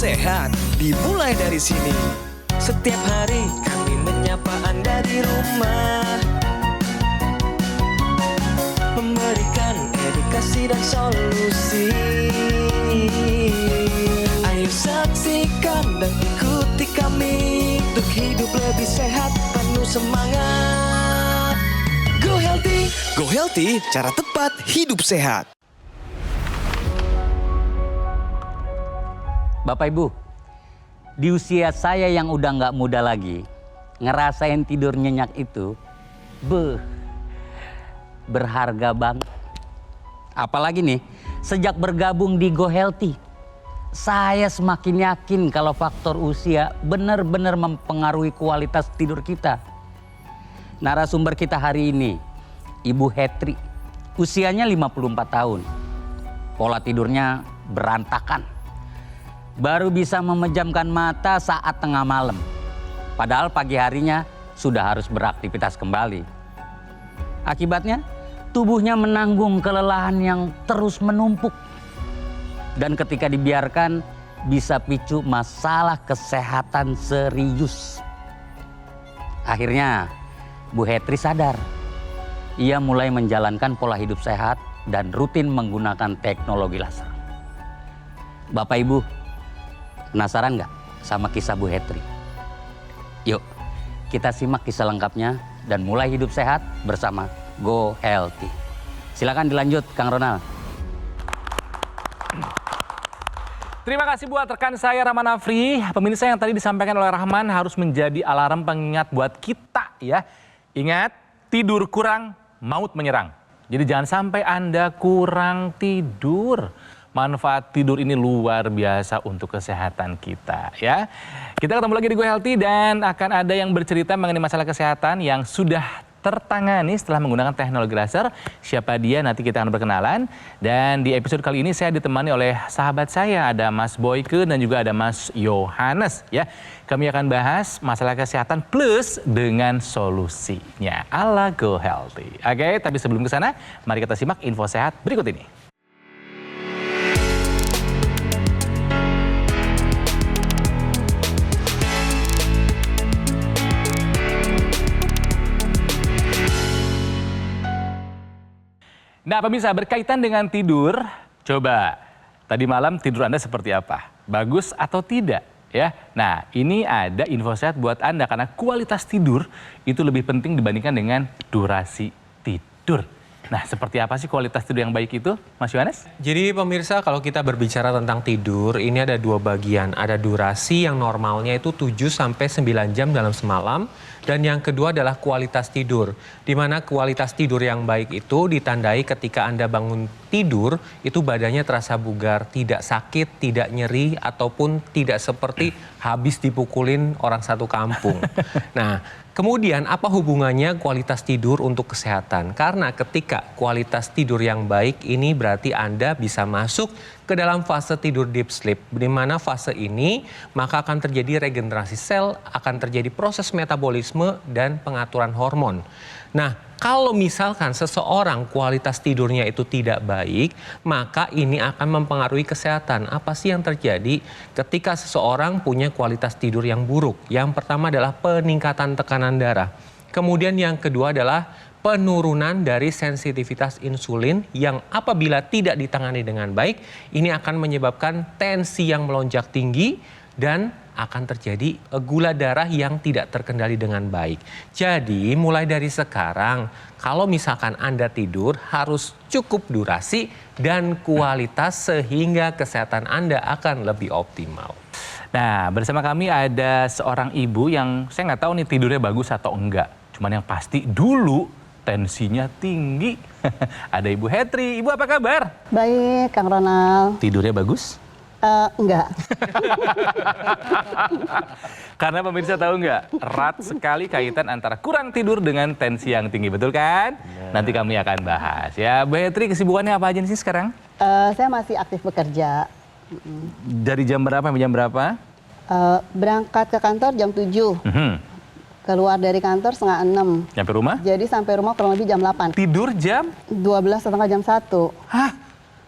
sehat dimulai dari sini. Setiap hari kami menyapa Anda di rumah, memberikan edukasi dan solusi. Ayo saksikan dan ikuti kami untuk hidup lebih sehat, penuh semangat. Go Healthy. Go Healthy, cara tepat hidup sehat. Bapak Ibu, di usia saya yang udah nggak muda lagi, ngerasain tidur nyenyak itu, berharga banget. Apalagi nih, sejak bergabung di Go Healthy, saya semakin yakin kalau faktor usia benar-benar mempengaruhi kualitas tidur kita. Narasumber kita hari ini, Ibu Hetri, usianya 54 tahun. Pola tidurnya berantakan. Baru bisa memejamkan mata saat tengah malam. Padahal pagi harinya sudah harus beraktivitas kembali. Akibatnya, tubuhnya menanggung kelelahan yang terus menumpuk. Dan ketika dibiarkan, bisa picu masalah kesehatan serius. Akhirnya, Bu Hetri sadar. Ia mulai menjalankan pola hidup sehat dan rutin menggunakan teknologi laser. Bapak Ibu, penasaran nggak sama kisah Bu Hetri? Yuk, kita simak kisah lengkapnya dan mulai hidup sehat bersama Go Healthy. Silakan dilanjut, Kang Ronald. Terima kasih buat rekan saya Rahman Afri. Pemirsa, yang tadi disampaikan oleh Rahman harus menjadi alarm pengingat buat kita ya. Ingat, tidur kurang, maut menyerang. Jadi jangan sampai Anda kurang tidur. Manfaat tidur ini luar biasa untuk kesehatan kita ya. Kita ketemu lagi di Go Healthy dan akan ada yang bercerita mengenai masalah kesehatan yang sudah tertangani setelah menggunakan teknologi laser. Siapa dia nanti kita akan berkenalan. Dan di episode kali ini saya ditemani oleh sahabat saya, ada Mas Boyke dan juga ada Mas Yohanes ya. Kami akan bahas masalah kesehatan plus dengan solusinya ala Go Healthy. Oke, tapi sebelum ke sana, mari kita simak info sehat berikut ini. Nah, pemirsa, berkaitan dengan tidur, coba tadi malam tidur Anda seperti apa? Bagus atau tidak? Ya, nah ini ada info sehat buat Anda karena kualitas tidur itu lebih penting dibandingkan dengan durasi tidur. Nah, seperti apa sih kualitas tidur yang baik itu, Mas Yohanes? Jadi pemirsa, kalau kita berbicara tentang tidur, ini ada dua bagian. Ada durasi yang normalnya itu 7-9 jam dalam semalam. Dan yang kedua adalah kualitas tidur. Di mana kualitas tidur yang baik itu ditandai ketika Anda bangun tidur, itu badannya terasa bugar, tidak sakit, tidak nyeri, ataupun tidak seperti habis dipukulin orang satu kampung. Nah, kemudian apa hubungannya kualitas tidur untuk kesehatan? Karena ketika kualitas tidur yang baik ini berarti Anda bisa masuk ke dalam fase tidur deep sleep. Di mana fase ini maka akan terjadi regenerasi sel, akan terjadi proses metabolisme dan pengaturan hormon. Nah, kalau misalkan seseorang kualitas tidurnya itu tidak baik, maka ini akan mempengaruhi kesehatan. Apa sih yang terjadi ketika seseorang punya kualitas tidur yang buruk? Yang pertama adalah peningkatan tekanan darah. Kemudian yang kedua adalah penurunan dari sensitivitas insulin yang apabila tidak ditangani dengan baik, ini akan menyebabkan tensi yang melonjak tinggi dan akan terjadi gula darah yang tidak terkendali dengan baik. Jadi mulai dari sekarang, kalau misalkan Anda tidur harus cukup durasi dan kualitas sehingga kesehatan Anda akan lebih optimal. Nah, bersama kami ada seorang ibu yang saya nggak tahu nih tidurnya bagus atau enggak. Cuman yang pasti dulu tensinya tinggi. Ada Ibu Hetri. Ibu apa kabar? Baik, Kang Ronald. Tidurnya bagus? Enggak. Karena pemirsa tahu nggak, erat sekali kaitan antara kurang tidur dengan tensi yang tinggi, betul kan? Nanti kami akan bahas ya. Bu Hetri, kesibukannya apa aja sih sekarang? Saya masih aktif bekerja. Dari jam berapa sampai jam berapa? Berangkat ke kantor jam 7. Keluar dari kantor 5:30. Sampai rumah? Jadi sampai rumah kurang lebih jam 8. Tidur jam? 12 setengah jam 1. Hah?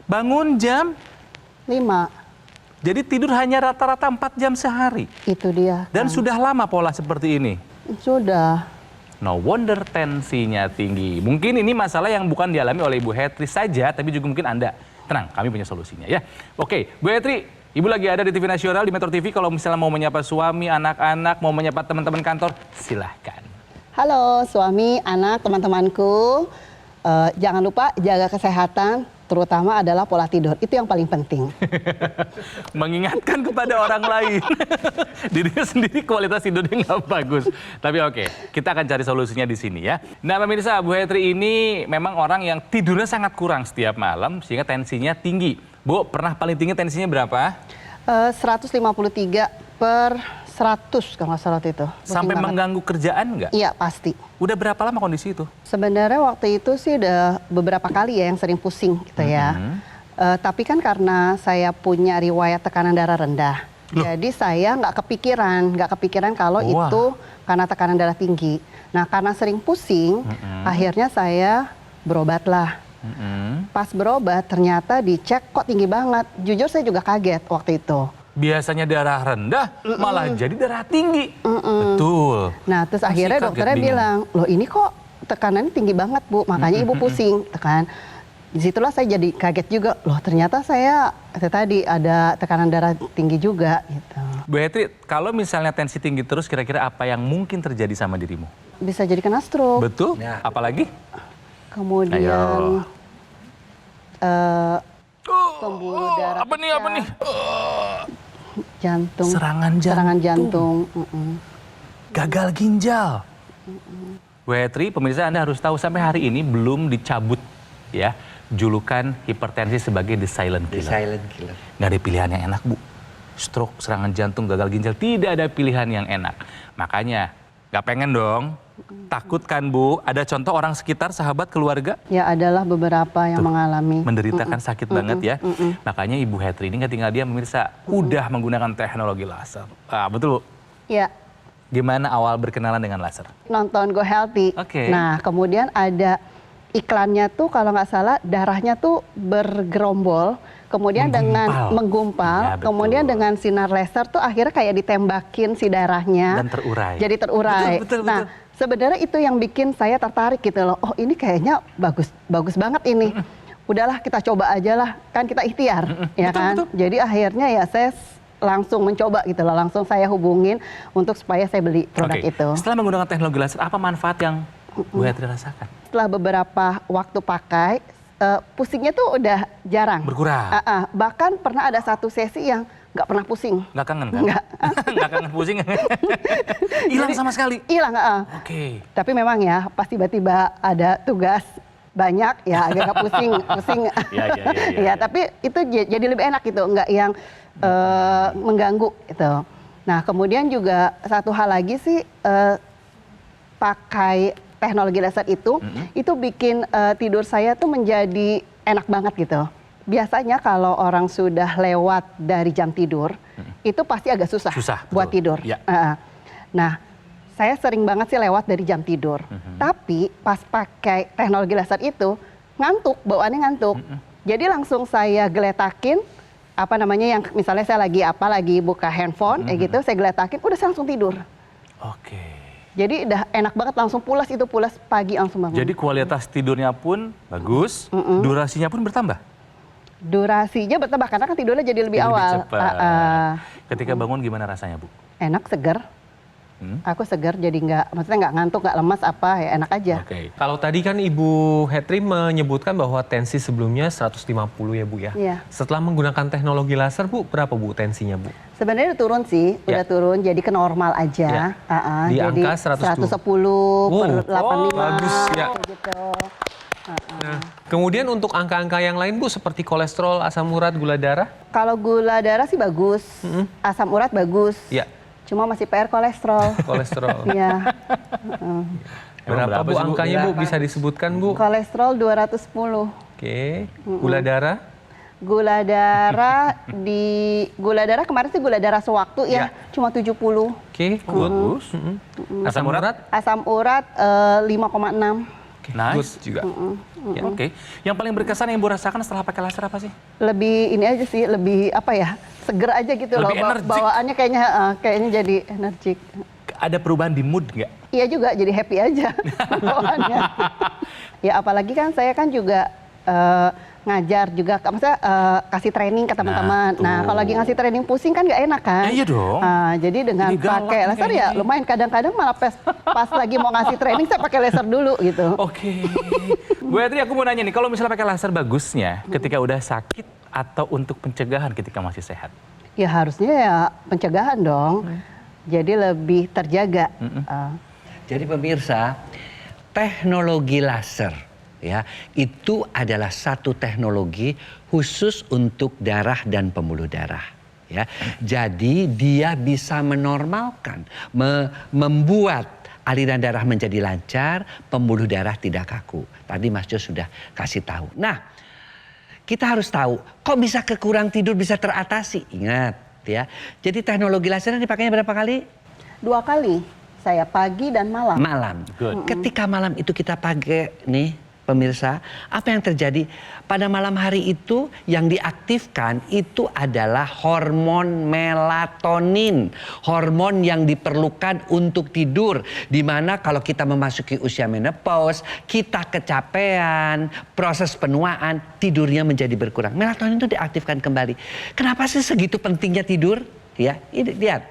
Bangun jam? 5. Jadi tidur hanya rata-rata 4 jam sehari. Itu dia. Dan Kang. sudah lama pola seperti ini. Sudah. No wonder tensinya tinggi. Mungkin ini masalah yang bukan dialami oleh Ibu Hetri saja, tapi juga mungkin Anda. Tenang, kami punya solusinya ya. Oke, Bu Hetri, Ibu lagi ada di TV Nasional, di Metro TV. Kalau misalnya mau menyapa suami, anak-anak, mau menyapa teman-teman kantor, silahkan. Halo suami, anak, teman-temanku. Jangan lupa jaga kesehatan, terutama adalah pola tidur. Itu yang paling penting. Mengingatkan kepada orang lain. Dirinya sendiri kualitas tidurnya nggak bagus. Tapi oke, kita akan cari solusinya di sini ya. Nah pemirsa, Bu Hetri ini memang orang yang tidurnya sangat kurang setiap malam, sehingga tensinya tinggi. Bu, pernah paling tinggi tensinya berapa? 153 per 100 kalau nggak salah waktu itu. Pusing Sampai banget. mengganggu kerjaan nggak? Iya, pasti. Udah berapa lama kondisi itu? Sebenarnya waktu itu sih udah beberapa kali ya yang sering pusing gitu ya. Tapi kan karena saya punya riwayat tekanan darah rendah. Jadi saya nggak kepikiran kalau Wah. itu karena tekanan darah tinggi. Nah karena sering pusing, akhirnya saya berobatlah. Pas berobat ternyata dicek kok tinggi banget. Jujur saya juga kaget waktu itu. Biasanya darah rendah, malah jadi darah tinggi. Betul. Nah terus Pasti akhirnya kaget, dokternya bingung. bilang, loh ini kok tekanannya tinggi banget Bu, makanya ibu pusing. Tekan. Disitulah saya jadi kaget juga, loh ternyata saya itu tadi ada tekanan darah tinggi juga gitu. Bu Hetri, kalau misalnya tensi tinggi terus, kira-kira apa yang mungkin terjadi sama dirimu? Bisa jadi kena stroke, Betul? Apalagi? kemudian Ayo. pembuluh darah Apa nih? jantung, Serangan jantung. Gagal ginjal. Bu Hetri, pemirsa Anda harus tahu sampai hari ini belum dicabut ya julukan hipertensi sebagai the silent killer. Nggak ada pilihan yang enak Bu. Stroke, serangan jantung, gagal ginjal, tidak ada pilihan yang enak. Makanya nggak pengen dong. Takut kan Bu? Ada contoh orang sekitar, sahabat, keluarga Ya adalah beberapa yang mengalami. menderitakan sakit banget ya. Makanya Ibu Hetri ini nggak tinggal diam pemirsa, udah menggunakan teknologi laser. Ah, betul Bu? Ya, Gimana awal berkenalan dengan laser? nonton Go Healthy. Oke. Nah, kemudian ada iklannya tuh kalau nggak salah darahnya tuh bergerombol, kemudian dengan menggumpal, Ya, betul. kemudian dengan sinar laser tuh akhirnya kayak ditembakin si darahnya. Dan terurai. Jadi terurai. Betul. Nah, sebenarnya itu yang bikin saya tertarik gitu loh. Oh, ini kayaknya bagus banget ini. Udahlah kita coba aja lah, kan kita ikhtiar, ya kan. Jadi akhirnya ya saya langsung mencoba gitu loh, langsung saya hubungin untuk supaya saya beli produk Oke. itu. Setelah menggunakan teknologi laser, apa manfaat yang Bu Hetri rasakan? Setelah beberapa waktu pakai, pusingnya tuh udah jarang. Berkurang. Bahkan pernah ada satu sesi yang nggak pernah pusing. Nggak kangen kan? Nggak. Nggak kangen pusing? Hilang sama sekali? Hilang, Oke. Tapi memang ya, pas tiba-tiba ada tugas banyak, ya agak pusing. Ya. Ya, tapi itu jadi lebih enak gitu, nggak yang mengganggu gitu. Nah, kemudian juga satu hal lagi sih, pakai teknologi laser itu bikin tidur saya tuh menjadi enak banget gitu. Biasanya kalau orang sudah lewat dari jam tidur, itu pasti agak susah buat betul. tidur. Ya. Nah, saya sering banget sih lewat dari jam tidur. Tapi pas pakai teknologi laser itu, ngantuk, bawaannya ngantuk. Jadi langsung saya geletakin, apa namanya yang misalnya saya lagi buka handphone, gitu, saya geletakin, udah saya langsung tidur. Oke. Jadi udah enak banget, langsung pulas pagi langsung bangun. Jadi kualitas tidurnya pun bagus, durasinya pun bertambah? Durasinya bertambah karena kan tidurnya jadi lebih awal. cepat. Ketika bangun gimana rasanya Bu? Enak, seger. Aku seger, jadi maksudnya nggak ngantuk, nggak lemas apa, ya enak aja. Oke. Kalau tadi kan Ibu Hetri menyebutkan bahwa tensi sebelumnya 150 ya Bu ya. Iya. Setelah menggunakan teknologi laser Bu, berapa Bu tensinya Bu? Sebenarnya udah turun sih, udah turun, jadi ke normal aja. Di jadi angka 110 per 85. Bagus ya. Gitu. Nah, kemudian untuk angka-angka yang lain Bu, seperti kolesterol, asam urat, gula darah? Kalau gula darah sih bagus, asam urat bagus. Ya. Cuma masih PR kolesterol. Kolesterol. Iya. Berapa Bu sih, Bu? angkanya Bu, bisa disebutkan Bu? Kolesterol 210. Oke. Gula darah? Gula darah kemarin sih gula darah sewaktu ya, cuma 70. Oke, Bagus. Asam urat? Asam urat 5,6. Nice. Good juga. Oke. Yang paling berkesan yang Ibu rasakan setelah pakai laser apa sih? Lebih ini aja sih, lebih apa ya? seger aja gitu loh. Lebih energik. Bawaannya kayaknya jadi energik. Ada perubahan di mood nggak? Iya juga, jadi happy aja bawaannya. Ya apalagi kan saya kan juga ngajar juga, maksudnya kasih training ke teman-teman. Nah, kalau lagi ngasih training pusing kan nggak enak kan? Iya dong. Jadi dengan Jadi galak pakai laser ya kayaknya. lumayan. Kadang-kadang malah pas lagi mau ngasih training saya pakai laser dulu gitu. Oke. Bu Hetri, aku mau nanya nih, kalau misalnya pakai laser bagusnya ketika udah sakit atau untuk pencegahan ketika masih sehat? Ya harusnya ya pencegahan dong. Jadi lebih terjaga. Jadi pemirsa, teknologi laser ya itu adalah satu teknologi khusus untuk darah dan pembuluh darah. Ya, jadi dia bisa menormalkan, membuat aliran darah menjadi lancar, pembuluh darah tidak kaku. Tadi Mas Jo sudah kasih tahu. Nah, kita harus tahu kok bisa kekurang tidur bisa teratasi. Ingat ya. Jadi teknologi laser dipakainya berapa kali? 2 kali. Saya pagi dan malam. Malam. Good. Ketika malam itu kita pakai nih pemirsa, apa yang terjadi? Pada malam hari itu yang diaktifkan itu adalah hormon melatonin. Hormon yang diperlukan untuk tidur. Dimana kalau kita memasuki usia menopause, kita kecapean, proses penuaan, tidurnya menjadi berkurang. Melatonin itu diaktifkan kembali. Kenapa sih segitu pentingnya tidur? Ya, ini lihat.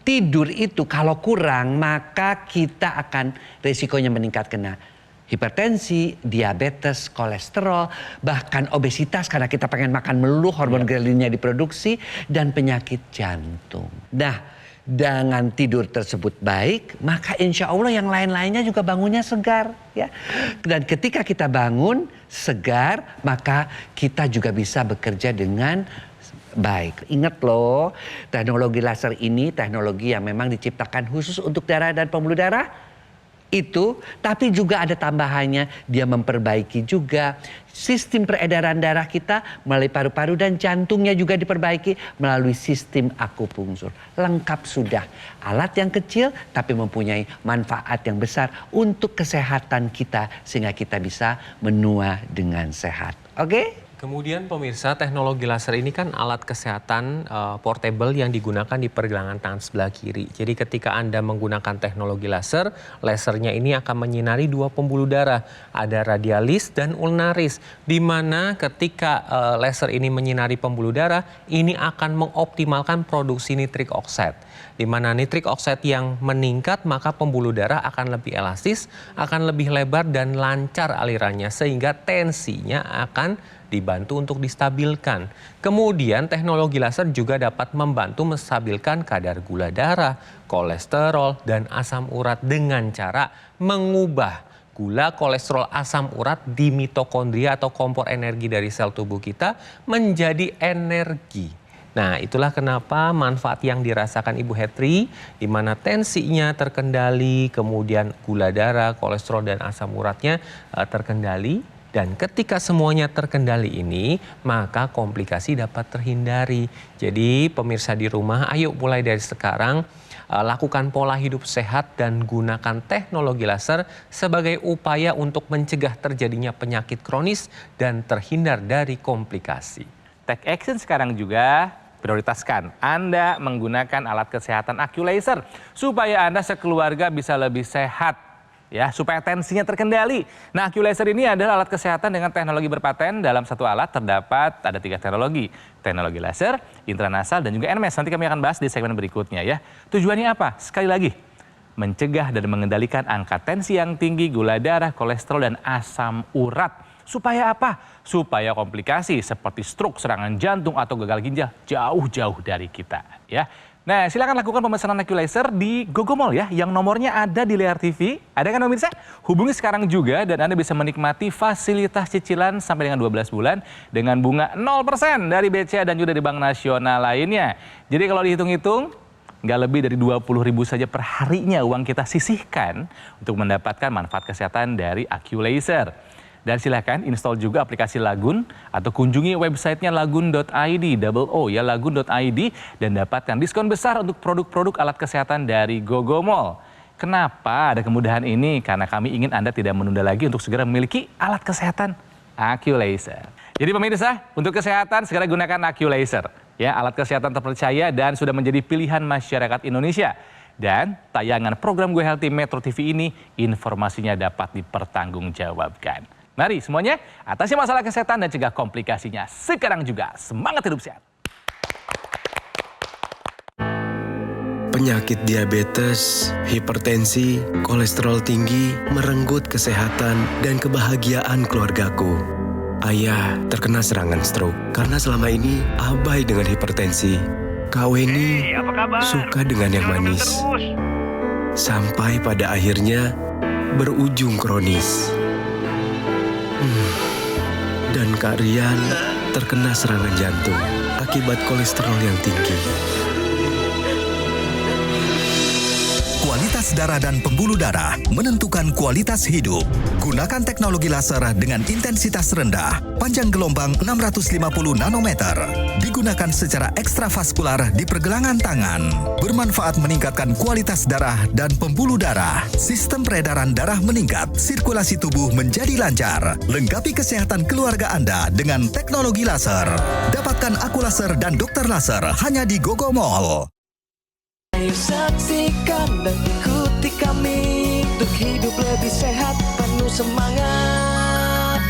Tidur itu kalau kurang maka kita akan resikonya meningkat kena hipertensi, diabetes, kolesterol, bahkan obesitas karena kita pengen makan melulu, hormon ghrelinnya diproduksi, dan penyakit jantung. Nah, dengan tidur tersebut baik, maka insya Allah yang lain-lainnya juga bangunnya segar. Ya. Dan ketika kita bangun segar, maka kita juga bisa bekerja dengan baik. Ingat loh, teknologi laser ini teknologi yang memang diciptakan khusus untuk darah dan pembuluh darah itu, tapi juga ada tambahannya, dia memperbaiki juga sistem peredaran darah kita melalui paru-paru dan jantungnya juga diperbaiki melalui sistem akupunktur. Lengkap sudah. Alat yang kecil tapi mempunyai manfaat yang besar untuk kesehatan kita sehingga kita bisa menua dengan sehat. Oke? Kemudian pemirsa, teknologi laser ini kan alat kesehatan portable yang digunakan di pergelangan tangan sebelah kiri. Jadi ketika Anda menggunakan teknologi laser, lasernya ini akan menyinari 2 pembuluh darah. Ada radialis dan ulnaris. Di mana ketika laser ini menyinari pembuluh darah, ini akan mengoptimalkan produksi nitrik oxide. Di mana nitrik oxide yang meningkat, maka pembuluh darah akan lebih elastis, akan lebih lebar dan lancar alirannya. Sehingga tensinya akan dibantu untuk distabilkan. Kemudian teknologi laser juga dapat membantu menstabilkan kadar gula darah, kolesterol, dan asam urat dengan cara mengubah gula, kolesterol, asam urat di mitokondria atau kompor energi dari sel tubuh kita menjadi energi. Nah, itulah kenapa manfaat yang dirasakan Ibu Hetri, di mana tensinya terkendali, kemudian gula darah, kolesterol, dan asam uratnya terkendali. Dan ketika semuanya terkendali ini, maka komplikasi dapat terhindari. Jadi pemirsa di rumah, ayo mulai dari sekarang lakukan pola hidup sehat dan gunakan teknologi laser sebagai upaya untuk mencegah terjadinya penyakit kronis dan terhindar dari komplikasi. Take action sekarang juga. Prioritaskan Anda menggunakan alat kesehatan AccuLaser supaya Anda sekeluarga bisa lebih sehat. Ya, supaya tensinya terkendali. Nah, AccuLaser ini adalah alat kesehatan dengan teknologi berpaten. Dalam satu alat terdapat ada 3 teknologi. Teknologi laser, intranasal, dan juga NMS. Nanti kami akan bahas di segmen berikutnya ya. Tujuannya apa? Sekali lagi, mencegah dan mengendalikan angka tensi yang tinggi, gula darah, kolesterol, dan asam urat. Supaya apa? Supaya komplikasi seperti stroke, serangan jantung, atau gagal ginjal jauh-jauh dari kita ya. Nah, silakan lakukan pemesanan AccuLaser di GoGoMall ya, yang nomornya ada di layar TV. Ada kan pemirsa? Hubungi sekarang juga dan Anda bisa menikmati fasilitas cicilan sampai dengan 12 bulan dengan bunga 0% dari BCA dan juga dari Bank Nasional lainnya. Jadi kalau dihitung-hitung, nggak lebih dari 20.000 saja per harinya uang kita sisihkan untuk mendapatkan manfaat kesehatan dari AccuLaser. Dan silakan install juga aplikasi Lagun atau kunjungi websitenya lagun.id, lagun.id, dan dapatkan diskon besar untuk produk-produk alat kesehatan dari GoGoMall. Kenapa ada kemudahan ini? Karena kami ingin Anda tidak menunda lagi untuk segera memiliki alat kesehatan AccuLaser. Jadi pemirsa, untuk kesehatan segera gunakan AccuLaser. Ya, alat kesehatan terpercaya dan sudah menjadi pilihan masyarakat Indonesia. Dan tayangan program Go Healthy Metro TV ini informasinya dapat dipertanggungjawabkan. Mari semuanya atasi masalah kesehatan dan cegah komplikasinya. Sekarang juga semangat hidup sehat. Penyakit diabetes, hipertensi, kolesterol tinggi merenggut kesehatan dan kebahagiaan keluargaku. Ayah terkena serangan stroke karena selama ini abai dengan hipertensi. Kak Weni suka dengan yang manis. Sampai pada akhirnya berujung kronis. Dan Kak Rian terkena serangan jantung akibat kolesterol yang tinggi. Kualitas darah dan pembuluh darah menentukan kualitas hidup. Gunakan teknologi laser dengan intensitas rendah, panjang gelombang 650 nanometer. Digunakan secara ekstravaskular di pergelangan tangan. Bermanfaat meningkatkan kualitas darah dan pembuluh darah. Sistem peredaran darah meningkat, sirkulasi tubuh menjadi lancar. Lengkapi kesehatan keluarga Anda dengan teknologi laser. Dapatkan aku laser dan dokter laser hanya di Gogo Mall. Ayo saksikan dan ikuti kami untuk hidup lebih sehat, penuh semangat.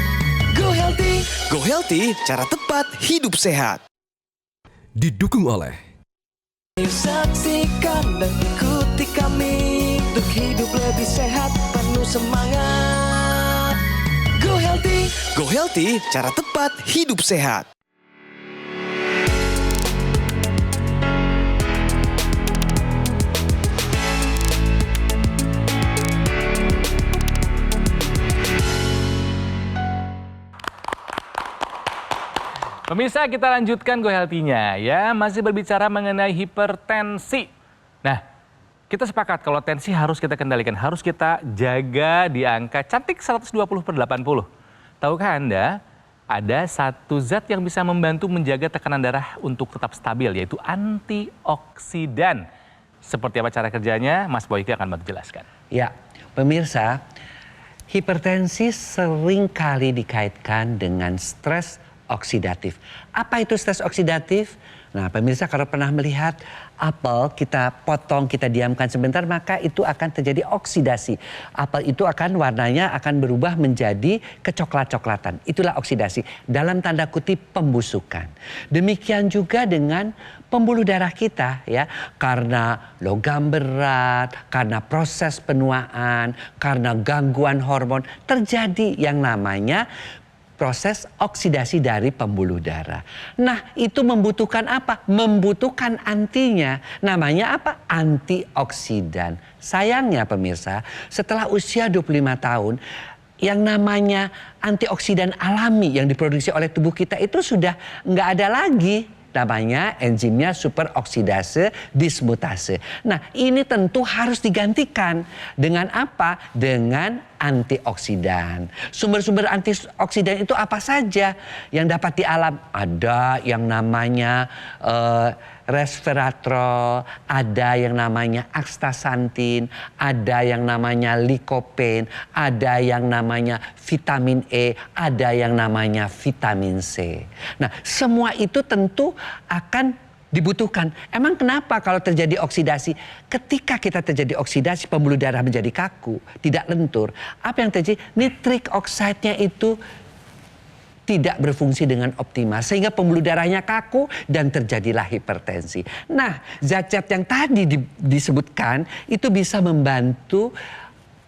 Go Healthy. Go Healthy, cara tepat hidup sehat. Didukung oleh Ayo saksikan dan ikuti kami untuk hidup lebih sehat, penuh semangat. Go Healthy. Go Healthy, cara tepat hidup sehat. Pemirsa, kita lanjutkan Go Healthy-nya ya. Masih berbicara mengenai hipertensi. Nah, kita sepakat kalau tensi harus kita kendalikan, harus kita jaga di angka cantik 120/80. Tahukah Anda, ada satu zat yang bisa membantu menjaga tekanan darah untuk tetap stabil, yaitu antioksidan. Seperti apa cara kerjanya, Mas Boyke akan bantu jelaskan. Ya, pemirsa, hipertensi seringkali dikaitkan dengan stres oksidatif. Apa itu stres oksidatif? Nah, pemirsa kalau pernah melihat apel kita potong, kita diamkan sebentar, maka itu akan terjadi oksidasi. Apel itu akan warnanya akan berubah menjadi kecoklat-coklatan. Itulah oksidasi. Dalam tanda kutip pembusukan. Demikian juga dengan pembuluh darah kita ya. Karena logam berat, karena proses penuaan, karena gangguan hormon, terjadi yang namanya proses oksidasi dari pembuluh darah. Nah, itu membutuhkan apa? Membutuhkan antinya. Namanya apa? Antioksidan. Sayangnya pemirsa, setelah usia 25 tahun, yang namanya antioksidan alami yang diproduksi oleh tubuh kita itu sudah nggak ada lagi. Namanya enzimnya superoksidase dismutase. Nah, ini tentu harus digantikan dengan apa? Dengan antioksidan. Sumber-sumber antioksidan itu apa saja yang dapat dialam? Ada yang namanya resveratrol, ada yang namanya astaxanthin, ada yang namanya lycopene, ada yang namanya vitamin E, ada yang namanya vitamin C. Nah, semua itu tentu akan dibutuhkan. Emang kenapa kalau terjadi oksidasi? Ketika kita terjadi oksidasi, pembuluh darah menjadi kaku, tidak lentur. Apa yang terjadi? Nitric oxide-nya itu tidak berfungsi dengan optimal sehingga pembuluh darahnya kaku dan terjadilah hipertensi. Nah, zat-zat yang tadi disebutkan itu bisa membantu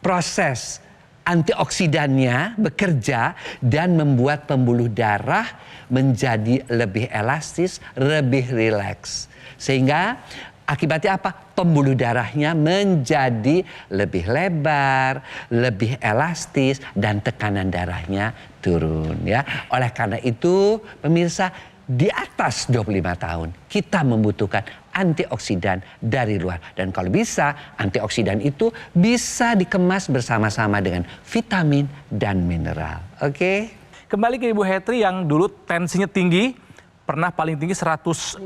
proses antioksidannya bekerja dan membuat pembuluh darah menjadi lebih elastis, lebih rileks. Sehingga akibatnya apa? Pembuluh darahnya menjadi lebih lebar, lebih elastis, dan tekanan darahnya turun ya. Oleh karena itu, pemirsa, di atas 25 tahun kita membutuhkan antioksidan dari luar. Dan kalau bisa, antioksidan itu bisa dikemas bersama-sama dengan vitamin dan mineral. Oke? Kembali ke Ibu Hetri yang dulu tensinya tinggi, pernah paling tinggi 150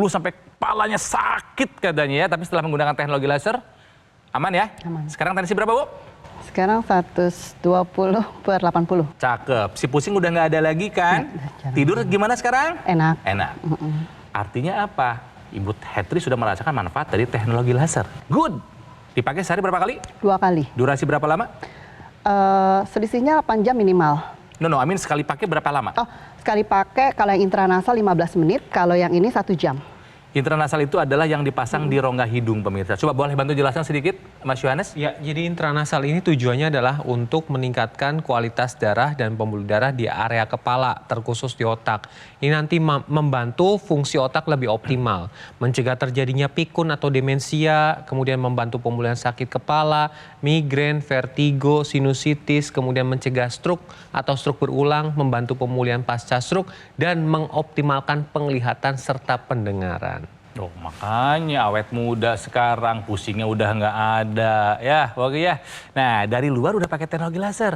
sampai kepalanya sakit katanya ya, tapi setelah menggunakan teknologi laser aman ya? Aman. Sekarang tensi berapa, Bu? Sekarang 120/80. Cakep. Si pusing udah nggak ada lagi kan? Jarang. Tidur gimana sekarang? Enak. Enak. Artinya apa? Ibu Hetri sudah merasakan manfaat dari teknologi laser. Good. Dipakai sehari berapa kali? 2 kali. Durasi berapa lama? Selisihnya 8 jam minimal. No, I mean sekali pakai berapa lama? Oh, sekali pakai kalau yang intranasal 15 menit, kalau yang ini 1 jam. Intranasal itu adalah yang dipasang di rongga hidung pemirsa. Coba boleh bantu jelaskan sedikit, Mas Yohanes? Ya, jadi intranasal ini tujuannya adalah untuk meningkatkan kualitas darah dan pembuluh darah di area kepala, terkhusus di otak. Ini nanti membantu fungsi otak lebih optimal, mencegah terjadinya pikun atau demensia, kemudian membantu pemulihan sakit kepala, migrain, vertigo, sinusitis, kemudian mencegah stroke atau stroke berulang, membantu pemulihan pasca stroke, dan mengoptimalkan penglihatan serta pendengaran. Oh, makanya awet muda sekarang, pusingnya udah nggak ada. Ya, oke ya. Nah, dari luar udah pakai teknologi laser.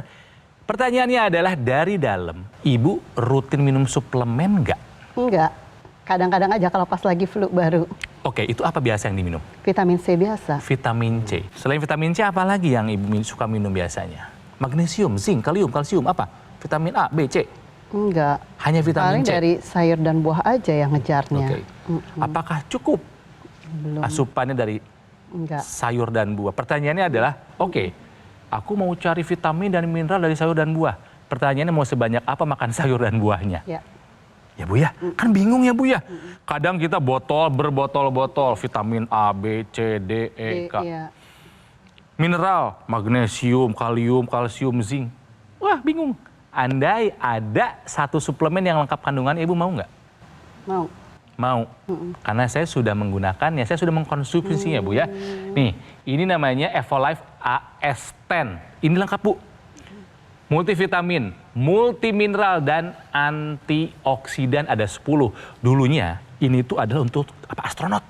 Pertanyaannya adalah dari dalam, Ibu rutin minum suplemen nggak? Enggak. Kadang-kadang aja kalau pas lagi flu baru. Oke, itu apa biasa yang diminum? Vitamin C biasa. Vitamin C. Selain vitamin C, apa lagi yang Ibu suka minum biasanya? Magnesium, zinc, kalium, kalsium, apa? Vitamin A, B, C? Enggak. Hanya vitamin Paling C? dari sayur dan buah aja yang ngejarnya. Oke. Apakah cukup Belum. asupannya dari Enggak. sayur dan buah? Pertanyaannya adalah, oke, aku mau cari vitamin dan mineral dari sayur dan buah. Pertanyaannya mau sebanyak apa makan sayur dan buahnya? Ya. Ya Bu ya, kan bingung ya Bu ya. Kadang kita berbotol-botol vitamin A, B, C, D, E, K. Iya. Mineral, magnesium, kalium, kalsium, zinc. Wah bingung. Andai ada satu suplemen yang lengkap kandungannya, Ibu mau nggak? Mau. Mau. Karena saya sudah menggunakannya, saya sudah mengkonsumsinya Bu ya. Nih, ini namanya Evolife AS10. Ini lengkap Bu. Multivitamin, multimineral, dan antioksidan ada 10. Dulunya ini tuh adalah untuk astronot.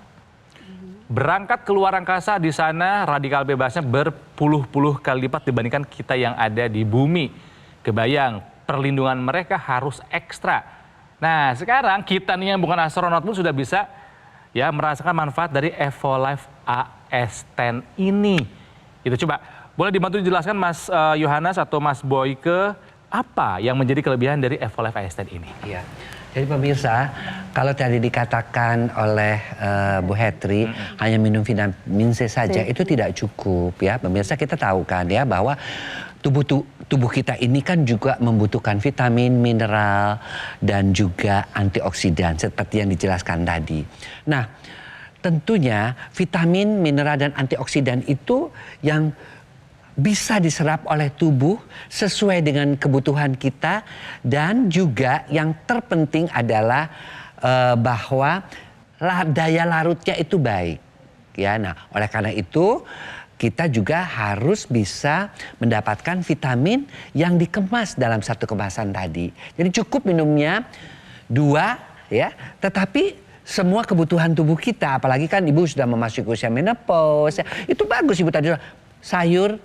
Berangkat ke luar angkasa, di sana radikal bebasnya berpuluh-puluh kali lipat dibandingkan kita yang ada di bumi. Kebayang, perlindungan mereka harus ekstra. Nah, sekarang kita nih yang bukan astronot pun sudah bisa ya merasakan manfaat dari Evolife AS10 ini. Itu coba, boleh dibantu dijelaskan Mas Yohanes atau Mas Boyke, apa yang menjadi kelebihan dari Evolife AS10 ini? Iya. Jadi pemirsa, kalau tadi dikatakan oleh Bu Hetri hanya minum vitamin C saja itu tidak cukup ya. Pemirsa, kita tahu kan ya bahwa tubuh kita ini kan juga membutuhkan vitamin, mineral, dan juga antioksidan seperti yang dijelaskan tadi. Nah, tentunya vitamin, mineral, dan antioksidan itu yang bisa diserap oleh tubuh sesuai dengan kebutuhan kita, dan juga yang terpenting adalah bahwa daya larutnya itu baik. Ya, nah oleh karena itu kita juga harus bisa mendapatkan vitamin yang dikemas dalam satu kemasan tadi. Jadi cukup minumnya 2 ya, tetapi semua kebutuhan tubuh kita, apalagi kan Ibu sudah memasuki usia menopause, itu bagus Ibu tadi sayur,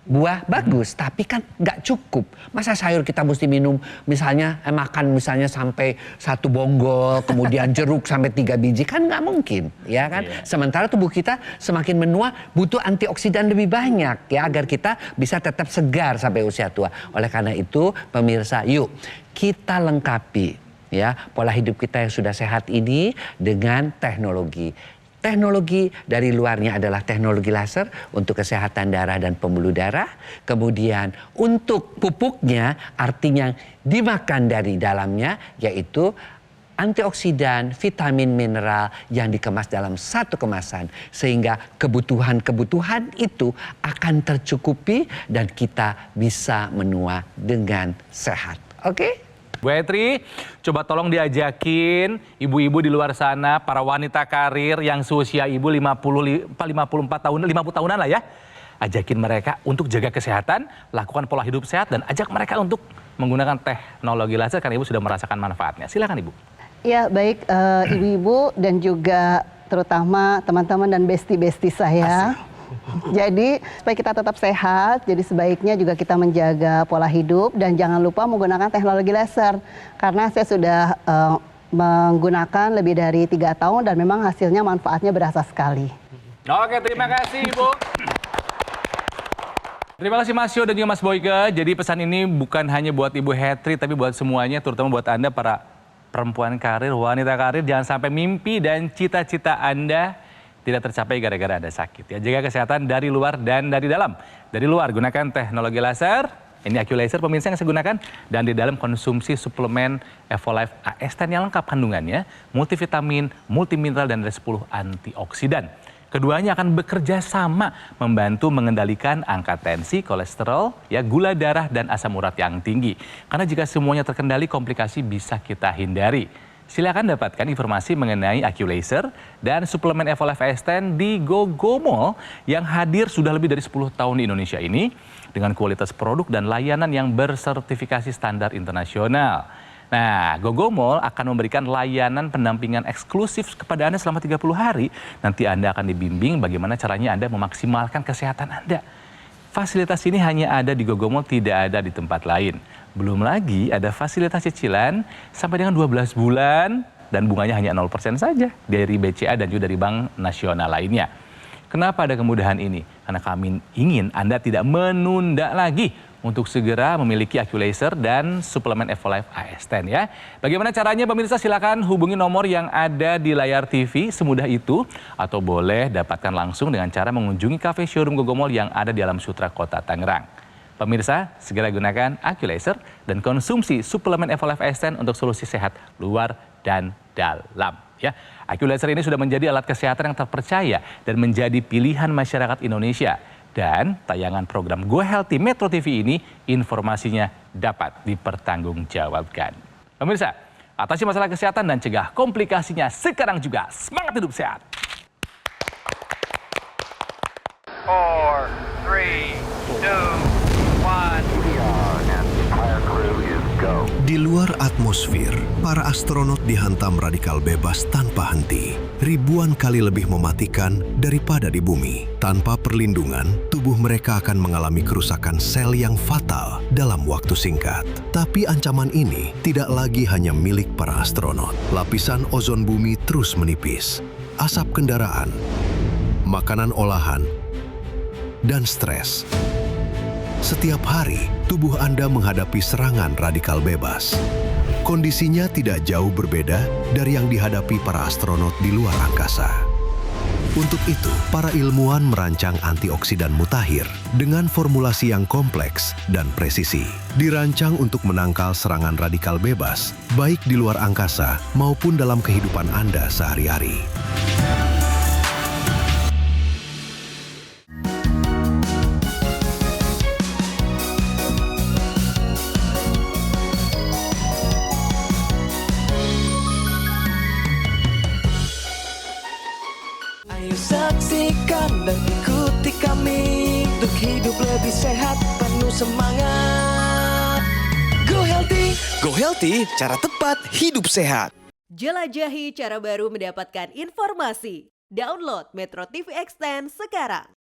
buah bagus, tapi kan nggak cukup. Masa sayur kita mesti minum misalnya makan misalnya sampai 1 bonggol, kemudian jeruk sampai 3 biji, kan nggak mungkin, ya kan? Iya. Sementara tubuh kita semakin menua butuh antioksidan lebih banyak ya agar kita bisa tetap segar sampai usia tua. Oleh karena itu pemirsa, yuk kita lengkapi ya pola hidup kita yang sudah sehat ini dengan teknologi. Teknologi dari luarnya adalah teknologi laser untuk kesehatan darah dan pembuluh darah. Kemudian untuk pupuknya, artinya dimakan dari dalamnya, yaitu antioksidan, vitamin, mineral yang dikemas dalam satu kemasan. Sehingga kebutuhan-kebutuhan itu akan tercukupi dan kita bisa menua dengan sehat. Oke? Bu Hetri, coba tolong diajakin ibu-ibu di luar sana, para wanita karir yang seusia ibu 54 tahun, 50 tahunan lah ya. Ajakin mereka untuk jaga kesehatan, lakukan pola hidup sehat, dan ajak mereka untuk menggunakan teknologi laser karena ibu sudah merasakan manfaatnya. Silakan Ibu. Ya, baik ibu-ibu dan juga terutama teman-teman dan besti-besti saya. Jadi supaya kita tetap sehat, jadi sebaiknya juga kita menjaga pola hidup dan jangan lupa menggunakan teknologi laser. Karena saya sudah menggunakan lebih dari 3 tahun dan memang hasilnya manfaatnya berasa sekali. Oke, terima kasih Ibu. Terima kasih Mas Yo dan juga Mas Boyke. Jadi pesan ini bukan hanya buat Ibu Hetri, tapi buat semuanya, terutama buat Anda para perempuan karir, wanita karir, jangan sampai mimpi dan cita-cita Anda tidak tercapai gara-gara Anda sakit. Ya, jaga kesehatan dari luar dan dari dalam. Dari luar gunakan teknologi laser, ini AccuLaser pemirsa yang saya gunakan, dan di dalam konsumsi suplemen Evolife AS10 yang lengkap kandungannya, multivitamin, multimineral, dan ada 10 antioksidan. Keduanya akan bekerja sama membantu mengendalikan angka tensi, kolesterol, ya, gula darah, dan asam urat yang tinggi. Karena jika semuanya terkendali, komplikasi bisa kita hindari. Silakan dapatkan informasi mengenai AccuLaser dan suplemen Evolife AS10 di GoGo Mall yang hadir sudah lebih dari 10 tahun di Indonesia ini dengan kualitas produk dan layanan yang bersertifikasi standar internasional. Nah, GoGo Mall akan memberikan layanan pendampingan eksklusif kepada Anda selama 30 hari. Nanti Anda akan dibimbing bagaimana caranya Anda memaksimalkan kesehatan Anda. Fasilitas ini hanya ada di GoGo Mall, tidak ada di tempat lain. Belum lagi ada fasilitas cicilan sampai dengan 12 bulan dan bunganya hanya 0% saja dari BCA dan juga dari Bank Nasional lainnya. Kenapa ada kemudahan ini? Karena kami ingin Anda tidak menunda lagi untuk segera memiliki AccuLaser dan suplemen Evolife AS10 ya. Bagaimana caranya pemirsa? Silakan hubungi nomor yang ada di layar TV semudah itu, atau boleh dapatkan langsung dengan cara mengunjungi cafe showroom GoGo Mall yang ada di Alam Sutra Kota Tangerang. Pemirsa, segera gunakan AccuLaser dan konsumsi suplemen Evolife AS10 untuk solusi sehat luar dan dalam. Ya, AccuLaser ini sudah menjadi alat kesehatan yang terpercaya dan menjadi pilihan masyarakat Indonesia. Dan tayangan program Go Healthy Metro TV ini informasinya dapat dipertanggungjawabkan. Pemirsa, atasi masalah kesehatan dan cegah komplikasinya sekarang juga. Semangat hidup sehat. 4, 3, 2, 1. Di luar atmosfer, para astronot dihantam radikal bebas tanpa henti. Ribuan kali lebih mematikan daripada di bumi. Tanpa perlindungan, tubuh mereka akan mengalami kerusakan sel yang fatal dalam waktu singkat. Tapi ancaman ini tidak lagi hanya milik para astronot. Lapisan ozon bumi terus menipis. Asap kendaraan, makanan olahan, dan stres. Setiap hari, tubuh Anda menghadapi serangan radikal bebas. Kondisinya tidak jauh berbeda dari yang dihadapi para astronot di luar angkasa. Untuk itu, para ilmuwan merancang antioksidan mutakhir dengan formulasi yang kompleks dan presisi. Dirancang untuk menangkal serangan radikal bebas, baik di luar angkasa maupun dalam kehidupan Anda sehari-hari. Saksikan dan ikuti kami untuk hidup lebih sehat, penuh semangat. Go Healthy. Go Healthy, cara tepat hidup sehat. Jelajahi cara baru mendapatkan informasi. Download Metro TV Extend sekarang.